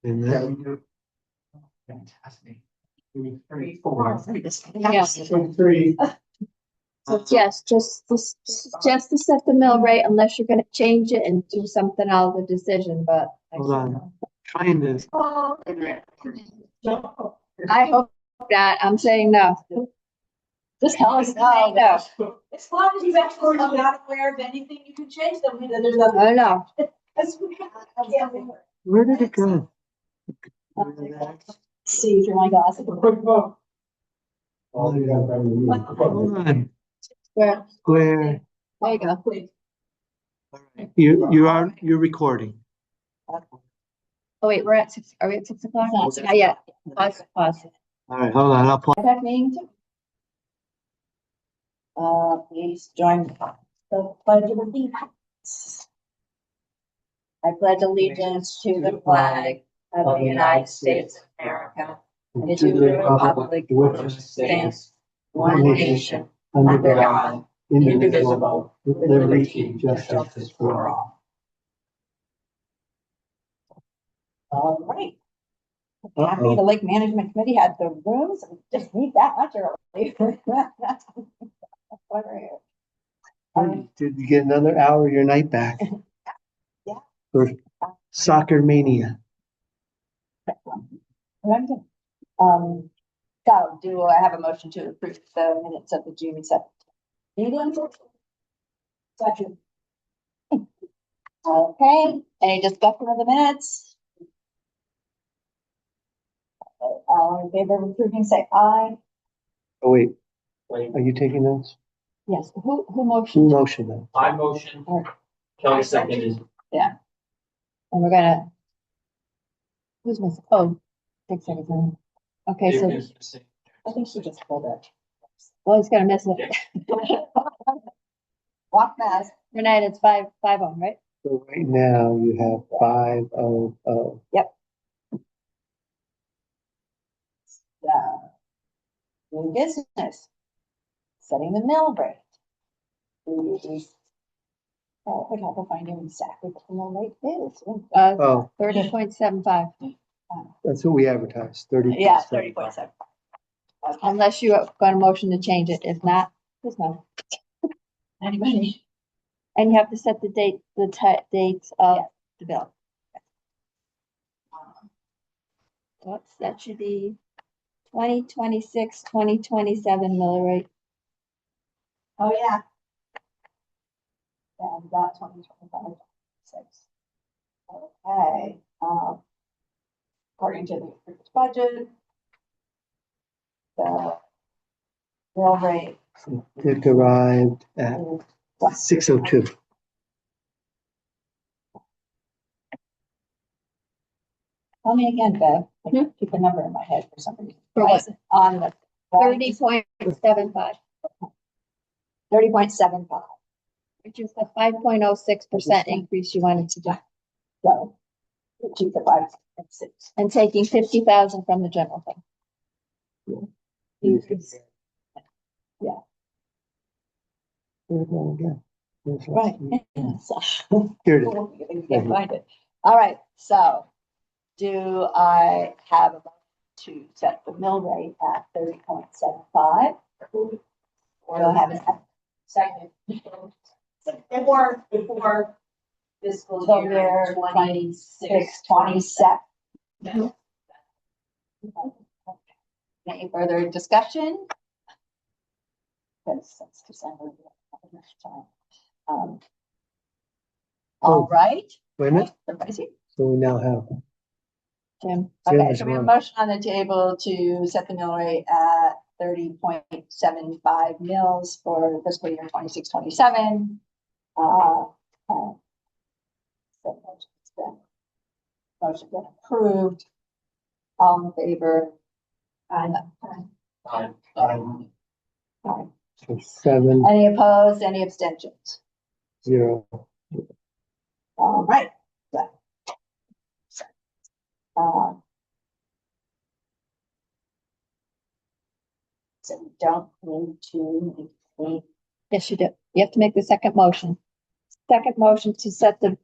And then Fantastic. 3, 4. Yes. 3. So yes, just to set the mill rate unless you're gonna change it and do something out of the decision, but. hold on, trying to, I hope that, I'm saying no. Just tell us no. No. As long as you actually are not aware of anything, you can change them, and there's nothing. I know. where did it go? See through my glasses. Quick vote. Hold on, Where, square, there you go. you're recording. Oh, wait, we're at 6, are we at 6 o'clock? Not yet. Pause. All right, hold on, I'll pause. FiPAC meeting too? Please join the pledge of allegiance. I pledge allegiance to the flag of the United States of America and to the republic for which it stands, one nation, under God, indivisible, with liberty and justice for all. All right. Happy the Lake Management Committee had the rooms, and just need that much early. Did you get another hour of your night back? Yeah. For soccer mania. So do I have a motion to approve the minutes of the June 7th meeting? Second. Okay, any discussion of the minutes? All in favor of approving, say aye. Oh, wait, are you taking those? Yes, who Who motioned? motioned them? I motion. Kelly seconded. And we're gonna. Who's missing? Oh, 6 seconds. Okay, so, I think she just pulled it. well, he's gonna miss it. Walk fast. Renee, it's 5-0, right? So right now you have 500. New business. Setting the mill rate. We'd have to find out exactly what the mill rate is. Oh, 30.75, that's what we advertised, 30. Yeah, 30.7. unless you have got a motion to change it. If not, there's no. Anybody? And you have to set the date, dates of the bill. That should be 2026, 2027 mill rate. Oh, yeah. And that 2025. Okay, according to the approved budget, the mill rate It arrived at is 602. Tell me again, Bev. I can't keep the number in my head for some reason. For what? On the 30.75, 30.75. which is the 5.06% increase you wanted to do. So keep the 5 and 6. And taking 50,000 from the general fund. Increase. Where'd it go again? Right. Here it is. You can't find it. All right, so do I have a motion to set the mill rate at 30.75? Or do I have a second? Before fiscal year 26, 27. Any further discussion? Because that's December. All right. Wait a minute, Everybody's here. so we now have, Jim, Okay, so we have a motion on the table to set the mill rate at 30.75 mils for fiscal year 26, 27. Motion been approved. All in favor? Aye. so 7, Any opposed? Any abstentions? 0. All right. So we don't need to make yes, you do. You have to make the second motion. Second motion to set the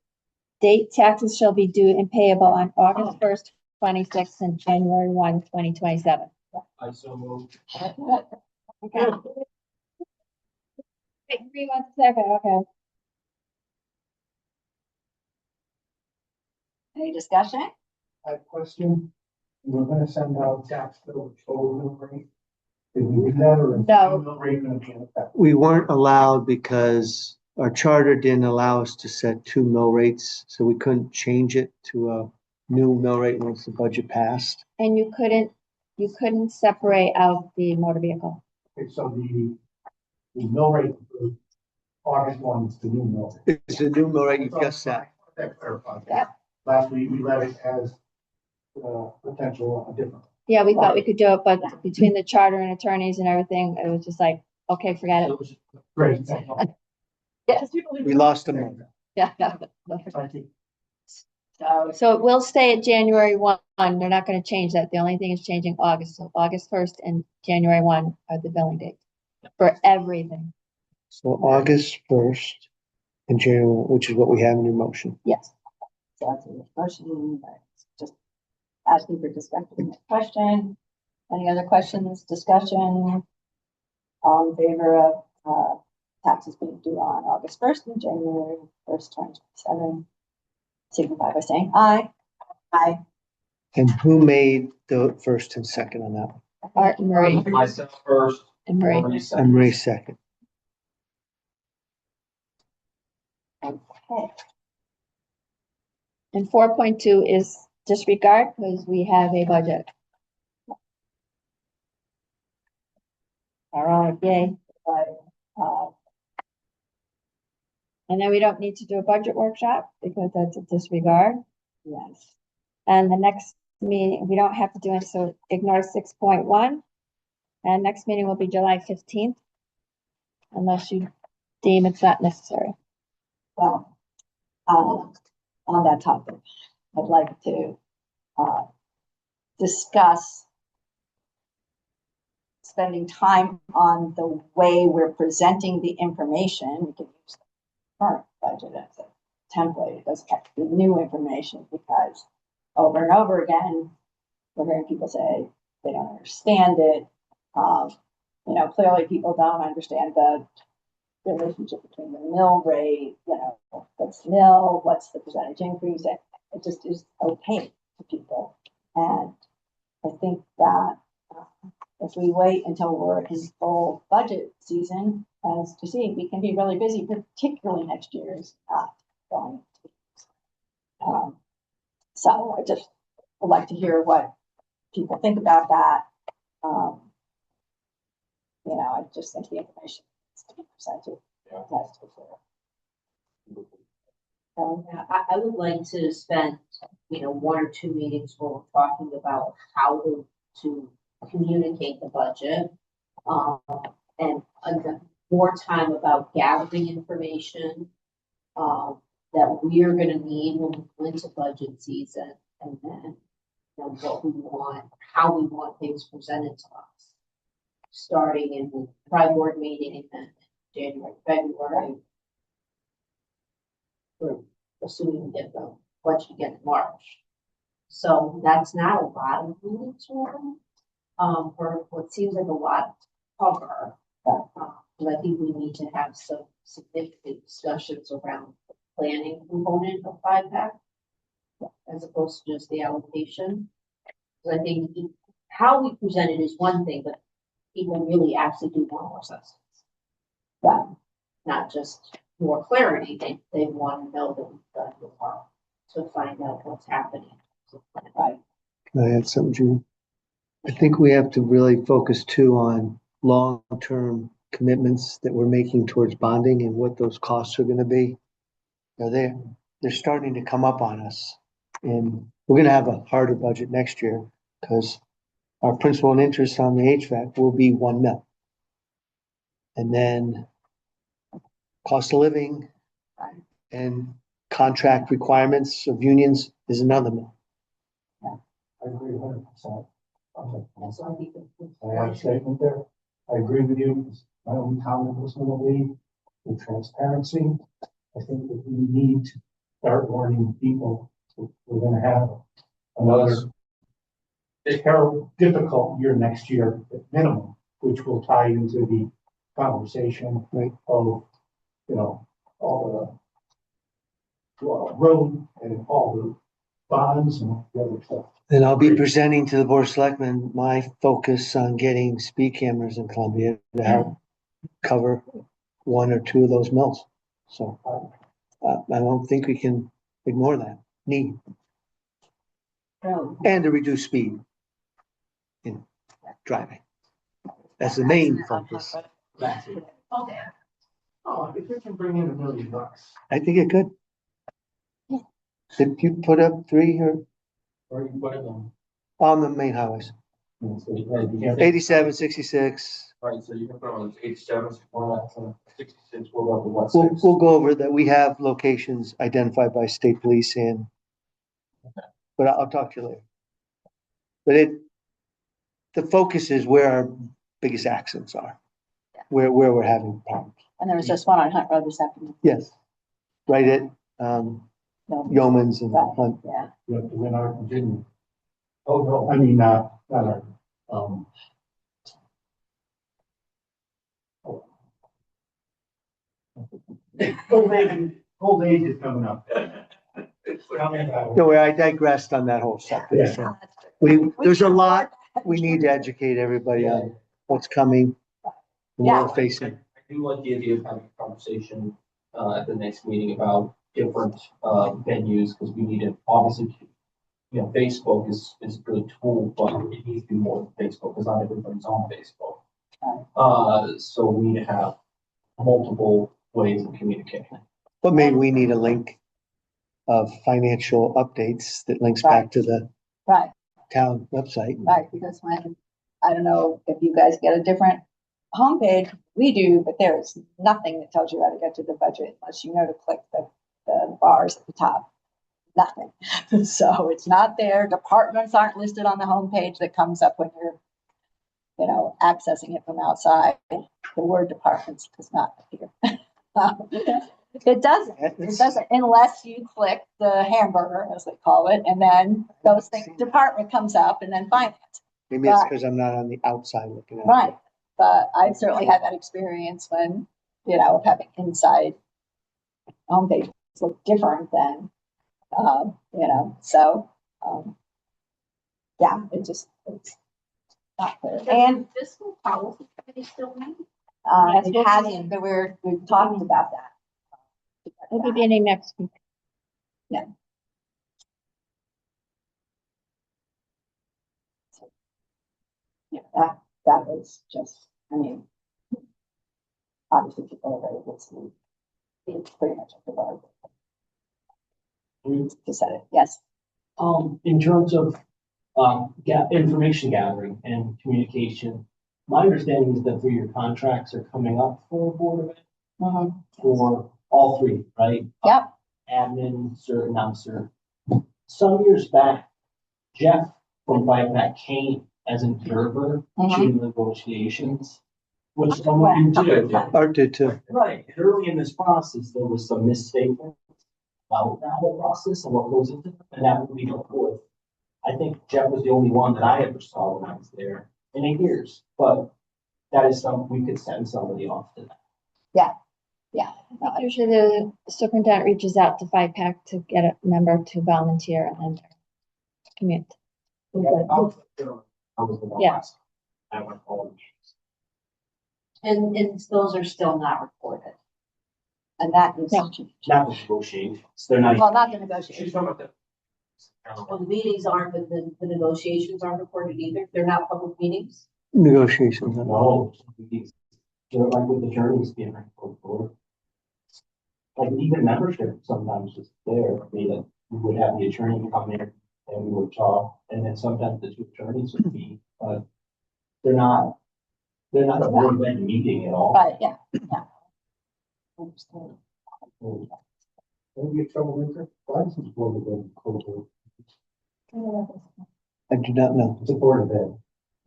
date taxes shall be due and payable on August 1st, 2026 and January 1, 2027. I so moved. Okay. Wait, 1 second, okay. Any discussion? I have a question. We're gonna send out tax bill total mill rate. Did we do that or? is No. the mill rate gonna be in effect? We weren't allowed because our charter didn't allow us to set two mill rates, so we couldn't change it to a new mill rate once the budget passed. And you couldn't separate out the motor vehicle. Okay, so the mill rate for August 1 is the new mill rate. It's the new mill rate you just set. That clarifies. Yeah. Last week, we let it as, potential different. Yeah, we thought we could do it, but between the charter and attorneys and everything, it was just like, okay, forget it. Great. Yes. We lost a month. Yeah. Thank you. So it will stay at January 1. They're not going to change that. The only thing is changing August. So August 1st and January 1 are the billing dates for everything. So August 1st and January, which is what we have in your motion. Yes. So that's a motion, but it's just asking for discussion. Question? Any other questions, discussion? All in favor of, taxes being due on August 1st and January 1st, 2027? Signify by saying aye. Aye. And who made the first and second on that one? Art and Marie. Myself first. And Marie. Marie And second. Marie second. Okay. And 4.2 is disregard because we have a budget. All right, yay. But, And then we don't need to do a budget workshop because that's a disregard. yes. And the next meeting, we don't have to do it, so ignore 6.1. And next meeting will be July 15th. Unless you deem it's not necessary. Well, on that topic, I'd like to, discuss spending time on the way we're presenting the information. We can use the current budget as a template. It doesn't have to be new information because over and over again, we're hearing people say they don't understand it. Clearly people don't understand the relationship between the mill rate, what's mill, what's the percentage increase. It just is opaque to people. And I think that if we wait until we're in full budget season, as to see, we can be really busy, particularly next year is not going to be. So I just would like to hear what people think about that. I just think the information needs to be presented. That's for sure. Yeah, I would like to spend, 1 or 2 meetings where we're talking about how to communicate the budget. And more time about gathering information, that we are gonna need when we go into budget season. And then, what we want, how we want things presented to us. Starting in the prime board meeting and then January, February. Assuming we get the budget again in March. So that's not a lot of meetings for what seems like a lot to cover. But I think we need to have some significant discussions around the planning component of FiPAC as opposed to just the allocation. Because I think how we present it is one thing, but people really actually do want more substance. Not just more clarity. They want to know that we've done the work to find out what's happening. Right. Can I add something, June? I think we have to really focus too on long-term commitments that we're making towards bonding and what those costs are gonna be. They're starting to come up on us. And we're gonna have a harder budget next year because our principal and interest on the HVAC will be 1 mil. And then cost of living and contract requirements of unions is another mil. I agree 100%. So I think I have a statement there. I agree with you. My only comment was going to be with transparency. I think that we need to start warning people. We're going to have another difficult year next year at minimum, which will tie into the conversation Right. of, all the road and all the bonds and the other stuff. And I'll be presenting to the Board of Selectmen my focus on getting speed cameras in Columbia to help cover one or two of those mills. So I don't think we can ignore that need Oh, and to reduce speed in driving. That's the main focus. Okay. Oh, if we can bring in $1 million. I think it could. If you put up 3 or Where you put it on? on the main highways, 87, 66. Right, so you can put it on 87, 66, we'll go up to what, We'll, 6? we'll go over that. We have locations identified by state police and, but I'll talk to you later. But the focus is where our biggest accidents are, where we're having problems. and there was just one on Hunt Road this afternoon. Yes. Right at, No, Yeomans and Right. Hunt. yeah. You have to win our Virginia. Oh, no, I mean, not our, old age is coming up. Don't worry, I digressed on that whole subject. Yeah. So there's a lot, we need to educate everybody on what's coming and what we're facing. I do like the idea of having a conversation, at the next meeting about different, venues, because we need to, obviously, Facebook is a good tool, but it needs to be more than Facebook, because not everybody's on Facebook. So we need to have multiple ways of communicating. But maybe we need a link of financial updates that links back to the Right, town website. right, because when, I don't know if you guys get a different homepage, we do, but there's nothing that tells you how to get to the budget unless you know to click the bars at the top. Nothing. So it's not there. Departments aren't listed on the homepage that comes up when you're, accessing it from outside. The word departments does not appear. It doesn't. It doesn't unless you click the hamburger, as they call it, and then those things, department comes up and then finance. Maybe it's because I'm not on the outside looking at it. Right. But I've certainly had that experience when, having inside homepages look different than, yeah, it's not clear. And, Fiscal policy committee still meeting? it hasn't, but we're talking about that. We'll be beginning next week. Yeah, that was just, obviously people are very listening. It's pretty much up to bar. To set it, yes. In terms of, information gathering and communication, my understanding is that 3-year contracts are coming up for Board of Ed Mhm. for all 3, right? Yep. Admin, cert, non-cert. Some years back, Jeff from FiPAC came as an observer to the negotiations, which someone did. Art did too. Right, early in this process, there was some misstatement about that whole process and what goes into it, and that would be go forth. I think Jeff was the only one that I ever saw when I was there in 8 years, but that is something we could send somebody off to that. Yeah. Usually the superintendent reaches out to FiPAC to get a member to volunteer and commute. I was the one Yeah. last. I went home. And those are still not recorded. And that is, No. Not the negotiations, they're not. well, not the negotiation. She's talking about the. Well, the meetings aren't, but the negotiations aren't recorded either. They're not public meetings. Negotiations. No, they're like with attorneys being recorded. Like even membership sometimes is there, we would have the attorney come in and we would talk, and then sometimes the 2 attorneys would be, but they're not a board of ed meeting at all. But, yeah. Don't get troublemaker. Why is this Board of Ed called? I do not know. It's a Board of Ed.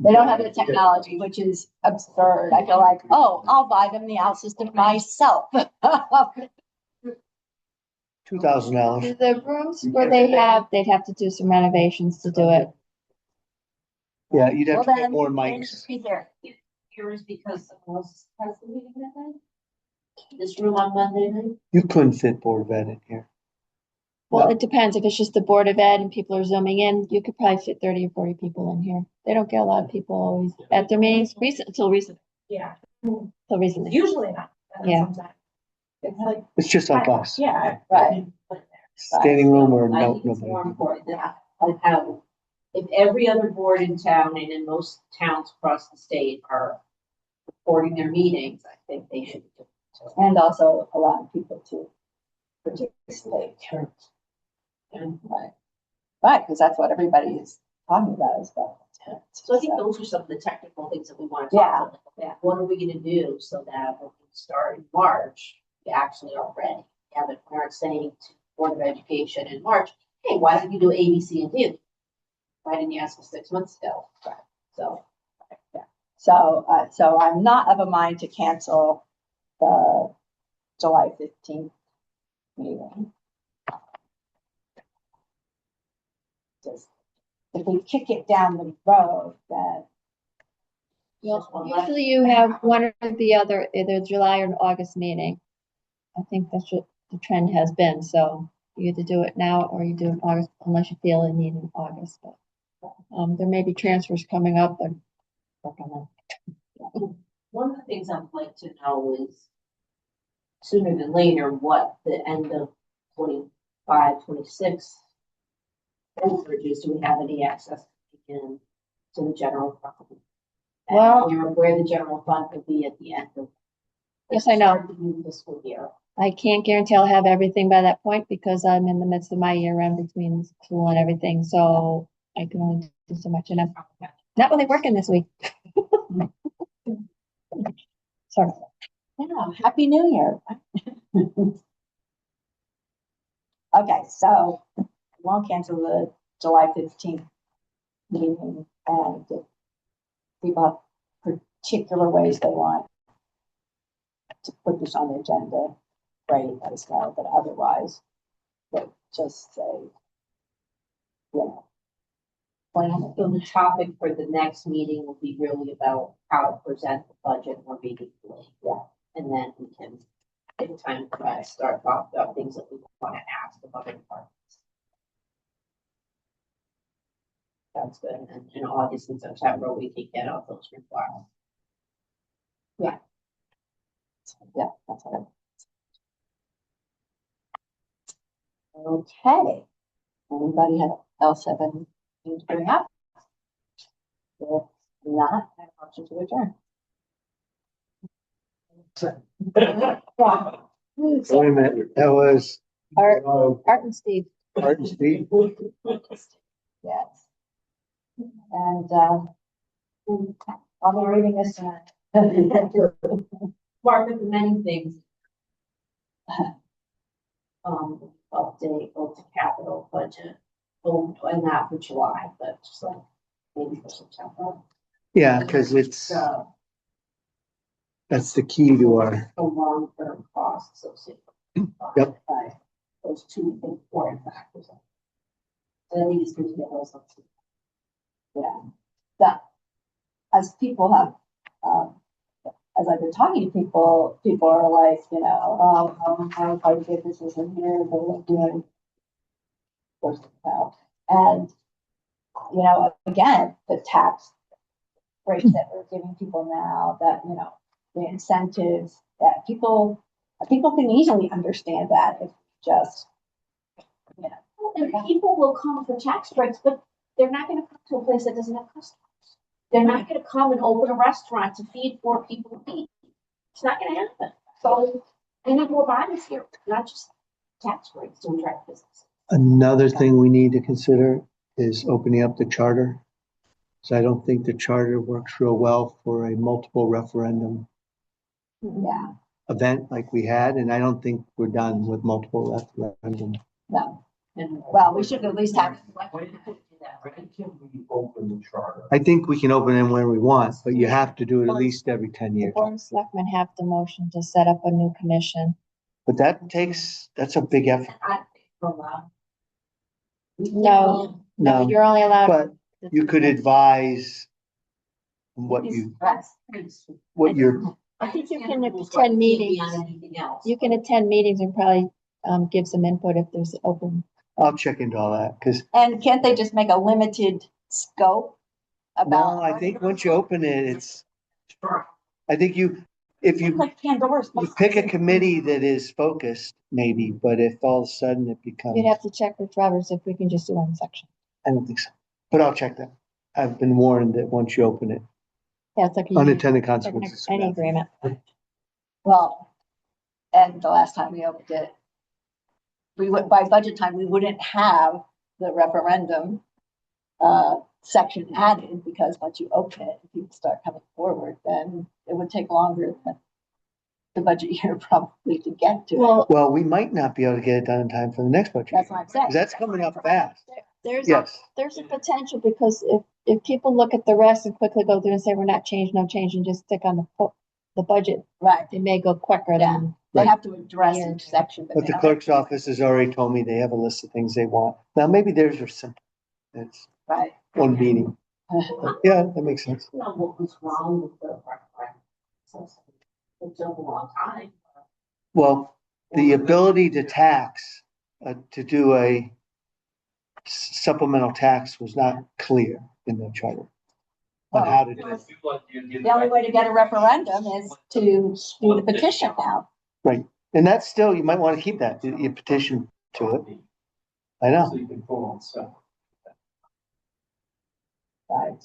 They don't have the technology, which is absurd. I feel like, I'll buy them the out system myself. $2,000. The rooms where they'd have to do some renovations to do it. Yeah, you'd have Well, to get then, more then mics. just be here. Here is because someone else has the meeting that night. This room on Monday night. You couldn't fit Board of Ed in here. Well, it depends. If it's just the Board of Ed and people are zooming in, you could probably fit 30 or 40 people in here. They don't get a lot of people always at their meetings, until recently. Yeah. Till recently. Usually not. and then Yeah. sometimes It's like, It's just like us. yeah. Right. Standing room or I no, think it's more nobody. important that how, if every other board in town and in most towns across the state are recording their meetings, I think they should do it. And also allowing people to participate. And Right, because that's what everybody is talking about is about. so I think those are some of the technical things that we want to Yeah. talk about. Yeah, what are we gonna do so that when we start in March, we actually are ready? Yeah, but we aren't saying to Board of Education in March, hey, why don't you do A, B, C, and D? Why didn't you ask us 6 months ago? So, So I'm not of a mind to cancel the July 15th meeting. Just, if we kick it down the road, then Well, usually you have one or the other, either July or an August meeting. I think that's what the trend has been, so you either do it now or you do it in August, unless you feel you need it in August, but. There may be transfers coming up, but. work on that. one of the things I'd like to know is sooner than later, what the end of 25, 26 overages, do we have any access in to the general fund? And Well- where the general fund could be at the end of. Yes, I know. start of the new fiscal year. I can't guarantee I'll have everything by that point because I'm in the midst of my year end between school and everything, so I can only do so much, and I'm not really working this week. Sorry. yeah, Happy New Year. Okay, so won't cancel the July 15th meeting and if people have particular ways they want to put this on the agenda, great, let us know, but otherwise, but just say, you know, plan So the topic for the next meeting will be really about how to present the budget more meaningfully. Yeah. And then we can take time to kind of start talking about things that we want to ask the other departments. That's good. And in August and September, we can get out those requirements. Yeah, that's all. Okay. Anybody else have anything to bring up? If not, I have a motion to adjourn. Wait a minute, that was Art and Steve. Art and Steve. Yes. And, I'll be reading this tonight. Mark of the many things. Update of the capital budget, and not for July, but just like maybe for September. Yeah, because So that's the key to our, the long-term costs associated. Yep. By those two important factors. So I think it's good to get those. Yeah. That, as people have, as I've been talking to people, people are like, you know, how do I get this in here, they won't do it. And, you know, again, the tax breaks that we're giving people now, that, you know, the incentives that people can easily understand that if just, you know. And people will come for tax breaks, but they're not gonna come to a place that doesn't have customers. They're not gonna come and open a restaurant to feed 4 people a week. It's not gonna happen. So we need more bodies here, not just tax breaks to attract business. another thing we need to consider is opening up the charter. So I don't think the charter works real well for a multiple referendum Yeah, event like we had, and I don't think we're done with multiple referendum. no, And well, we should at least have, When can we open the charter? I think we can open them when we want, but you have to do it at least every 10 The years. Board of Selectmen have the motion to set up a new commission. But that's a big effort. I think from, No, No, you're only allowed but you could advise what you're, I think you can attend meetings. Anything else. You can attend meetings and probably give some input if there's open. I'll check into all that, because And can't they just make a limited scope about? no, I think once you open it, I think if you Like Pandora's you box. pick a committee that is focused, maybe, but if all of a sudden it becomes, You'd have to check with Roberts if we can just do one section. I don't think so. But I'll check that. I've been warned that once you open it, Yeah, it's like unintended like an- consequences. any agreement. Well, and the last time we opened it, we would, by budget time, we wouldn't have the referendum section added, because once you open it, if people start coming forward, then it would take longer than the budget year probably to get to it. Well, we might not be able to get it done in time for the next budget. That's what I'm saying. 'Cause that's coming up fast. There's Yes, there's a potential, because if people look at the rest and quickly go through and say, we're not changing, no change, and just stick on the budget, Right, it may go quicker Yeah. than. they Right. have to address Yeah. each section. but they the don't. clerk's office has already told me they have a list of things they want. Now, maybe theirs are simple. It's Right. one meeting. But yeah, that makes sense. I don't know what was wrong with the referendum. It took a long time. Well, the ability to tax, to do a supplemental tax was not clear in the charter. On how to do it. The only way to get a referendum is to do the petition now. And that's still, you might want to keep that, you petition to it. I know. So you can pull on stuff. Right.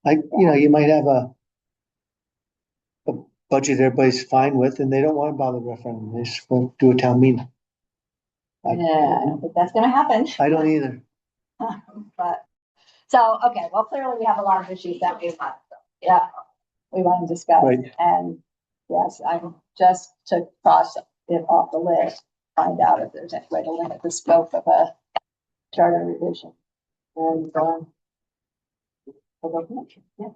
You might have a budget everybody's fine with, and they don't want to bother referendum, they just want to do a town meeting. Yeah, I don't think that's gonna happen. I don't either. But, so, okay, well, clearly we have a lot of issues that we want, we want to discuss. Right. And yes, I'm just to cross it off the list, find out if there's any way to limit the scope of a charter revision. And, we'll go from there. Yeah.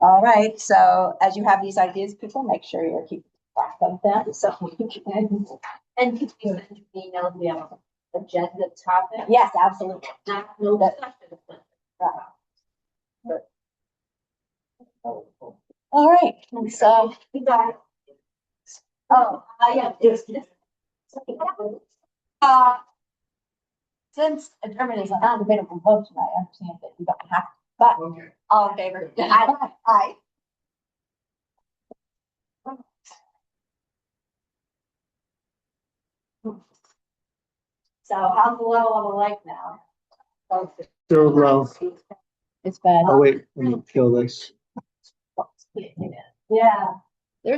All right, so as you have these ideas, people, make sure you're keeping track of them, so we can. And could you send me know if we have an agenda topic? Yes, absolutely. Not, no discussion. All right, so, yeah, it's, since adjournment is an undebatable vote tonight, I understand that you don't have to, but all in favor? Aye. So how's the level of the lake now? Still low. It's bad. Oh, wait, let me kill this. Yeah,